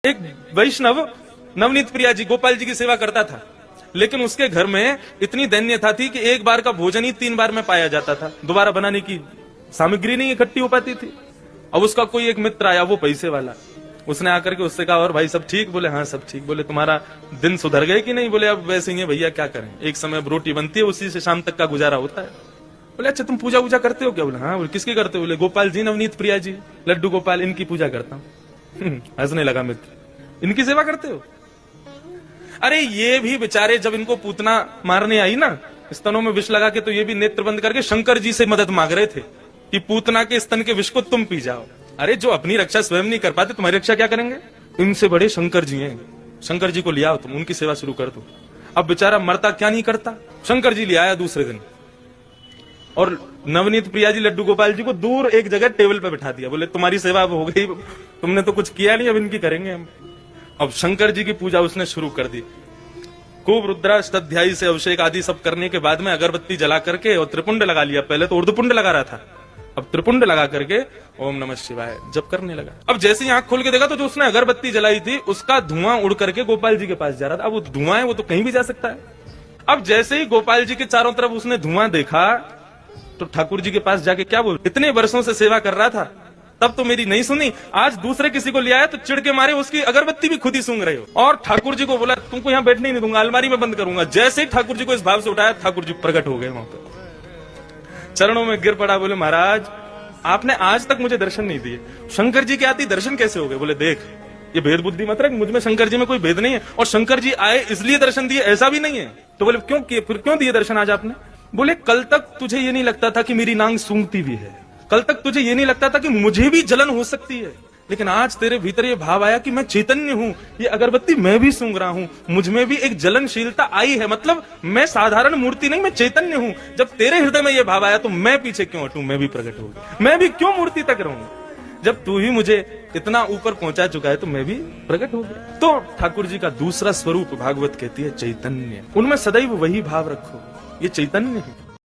एक वैष्णव नवनीत प्रिया जी गोपाल जी की सेवा करता था, लेकिन उसके घर में इतनी दैन्यता थी कि एक बार का भोजन ही 3 बार में पाया जाता था, दोबारा बनाने की सामग्री नहीं इकट्ठी हो पाती थी। अब उसका कोई एक मित्र आया, वो पैसे वाला, उसने आकर के उससे कहा और भाई सब ठीक? बोले हाँ सब ठीक। बोले तुम्हारा दिन सुधर गए कि नहीं? बोले अब वैसे ही है भैया, क्या करें, एक समय अब रोटी बनती है, उसी से शाम तक का गुजारा होता है। बोले अच्छा तुम पूजा वूजा करते हो क्या? बोले हाँ। बोले किसकी करते हो? बोले गोपाल जी, नवनीत प्रिया जी, लड्डू गोपाल, इनकी पूजा करता हूँ। हंसने लगा मित्र, इनकी सेवा करते हो? अरे ये भी बेचारे जब इनको पूतना मारने आई ना, स्तनों में विष लगा के, तो ये भी नेत्र बंद करके शंकर जी से मदद मांग रहे थे कि पूतना के स्तन के विष को तुम पी जाओ। अरे जो अपनी रक्षा स्वयं नहीं कर पाते, तुम्हारी रक्षा क्या करेंगे? इनसे बड़े शंकर जी हैं, शंकर जी को ले आओ, तुम उनकी सेवा शुरू कर दो। अब बेचारा मरता क्या नहीं करता, शंकर जी ले आया दूसरे दिन, और नवनीत प्रिया जी लड्डू गोपाल जी को दूर एक जगह टेबल पे बिठा दिया। बोले तुम्हारी सेवा अब हो गई, तुमने तो कुछ किया नहीं, अब इनकी करेंगे हम। अब शंकर जी की पूजा उसने शुरू कर दी। खूब रुद्राष्टाध्यायी से अभिषेक आदि सब करने के बाद में अगरबत्ती जला करके और त्रिपुंड लगा लिया। पहले तो उर्दपुंड लगा रहा था, अब त्रिपुंड लगा करके ओम नमः शिवाय जप करने लगा। अब जैसे ही आंख खोल के देखा तो जो उसने अगरबत्ती जलाई थी उसका धुआं उड़ करके गोपाल जी के पास जा रहा था। अब वो धुआं है, वो तो कहीं भी जा सकता है। अब जैसे ही गोपाल जी के चारों तरफ उसने धुआं देखा तो ठाकुर जी के पास जाके क्या बोल, इतने वर्षों से सेवा कर रहा था, तब तो मेरी नहीं सुनी, आज दूसरे किसी को ले आया तो चिढ़ के मारे उसकी अगरबत्ती भी खुद ही सूंघ रहे हो। और ठाकुर जी को बोला तुमको यहाँ बैठने नहीं दूंगा, अलमारी में बंद करूंगा। जैसे ही ठाकुर जी को इस भाव से उठाया, ठाकुर जी प्रकट हो गए वहां पर, चरणों में गिर पड़ा। बोले महाराज आपने आज तक मुझे दर्शन नहीं दिए, शंकर जी के आती दर्शन कैसे हो गए? बोले देख ये भेद बुद्धि मत रख, मुझ में शंकर जी में कोई भेद नहीं है, और शंकर जी आए इसलिए दर्शन दिए ऐसा भी नहीं है। तो बोले क्यों किए, फिर क्यों दिए दर्शन आज आपने? बोले कल तक तुझे ये नहीं लगता था कि मेरी नांग सूंघती भी है, कल तक तुझे ये नहीं लगता था कि मुझे भी जलन हो सकती है, लेकिन आज तेरे भीतर ये भाव आया कि मैं चैतन्य हूं, ये अगरबत्ती मैं भी सूंघ रहा हूं, मुझ में भी एक जलनशीलता आई है, मतलब मैं साधारण मूर्ति नहीं, मैं चैतन्य हूं। जब तेरे हृदय में ये भाव आया तो मैं पीछे क्यों हटूं, मैं भी प्रकट हो गया, मैं भी क्यों मूर्ति तक रहूं? जब तू ही मुझे इतना ऊपर पहुंचा चुका है तो मैं भी प्रकट हो गया। तो ठाकुर जी का दूसरा स्वरूप भागवत कहती है चैतन्य, उनमें सदैव वही भाव रखो, ये चैतन्य है।